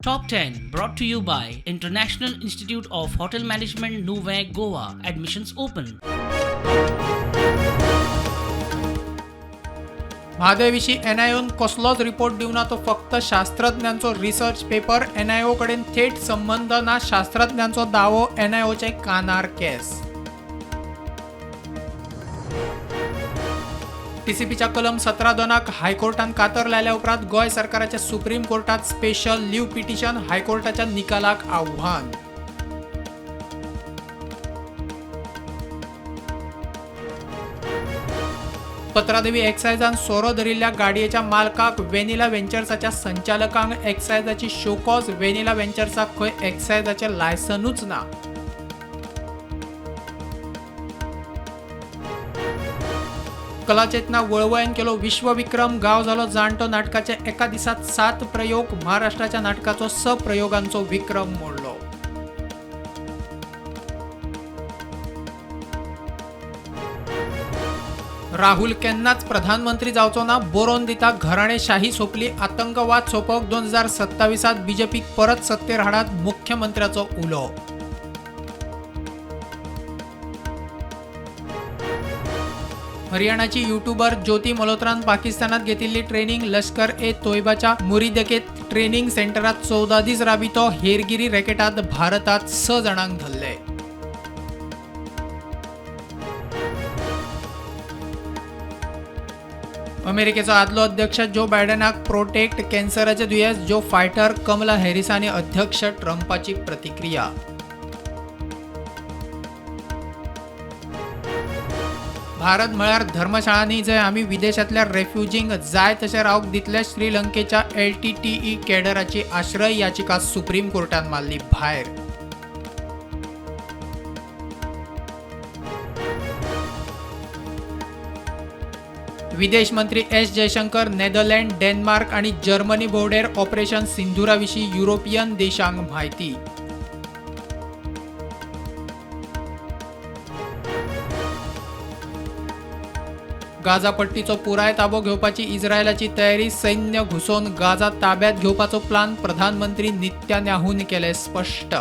Top 10 brought to you by International Institute of Hotel Management Nuvei Goa. Admissions open. म्हादयविशीं एनआयओन कसलोच report दिवना, तो फक्त शास्त्रज्ञांचो research paper. NIO कडेन थेट संबंध ना शास्त्रज्ञांचो दावो. एनआयओचे कानार केस. टीसीपीच्या कलम 17(2)क हायकोर्टान कातर लायल्या उपरांत गोंय सरकाराच्या सुप्रीम कोर्टात स्पेशल लीव पिटिशन. हायकोर्टाच्या निकालाक आव्हान. पत्रादेवी एक्सायजान सोरो धरिल्ल्या गाडयेच्या मालकाक वेनिला वेंचर्साच्या संचालकांक एक्सायजाची शोकॉज. वेनिला वेंचर्साक खंय एक्सायजाचें लायसनूच ना. कलाचेतना वळवयन केलो विश्वविक्रम. गांव जालो जाणटो नाटकाचे एका दिसात 7 प्रयोग. महाराष्ट्राच्या नाटकाचो 6 प्रयोगांचो विक्रम मोडलो. राहुल केन्नाच प्रधानमंत्री जावचो ना, बरोवन दिता. घराणेशाही सोंपली, आतंकवाद सोंपोवंक 2027त बीजेपीक परत सत्तेर हाडात. मुख्यमंत्र्याचो उलो. हरियाणाची युट्यूबर ज्योती मल्होत्रान पाकिस्तानात घेतिल्ली ट्रेनिंग. लष्कर ए तोयबाच्या मुरिदेकेत ट्रेनिंग सेंटरात 14 दीस राबितो. हेरगिरी रॅकेटात भारतात 6 जाणांक धरले. अमेरिकेचो आदलो अध्यक्ष जो बायडनाक प्रोटेक्ट कॅन्सराचे दुयेंस. जो फायटर कमला हॅरिसांनी अध्यक्ष ट्रम्पाची प्रतिक्रिया. भारत म्हळ्यार धर्मशाळांनी जंय आमी विदेशांतल्या रेफ्युजींक जाय तशें रावंक दितले. श्रीलंकेच्या LTTE कॅडराची आश्रय याचिका सुप्रीम कोर्टान मारली भायर. विदेश मंत्री एस जयशंकर नेदरलँड, डेन्मार्क आणि जर्मनी भोंवडेर. ऑपरेशन सिंधुराविशीं युरोपियन देशांक म्हायती. गाझा पट्टीचो पुराय ताबो घेवपाची इस्रायलाची तयारी. सैन्य घुसोवन गाझा ताब्यात घेवपाचो प्लान. प्रधानमंत्री नेतन्याहून केले स्पश्ट.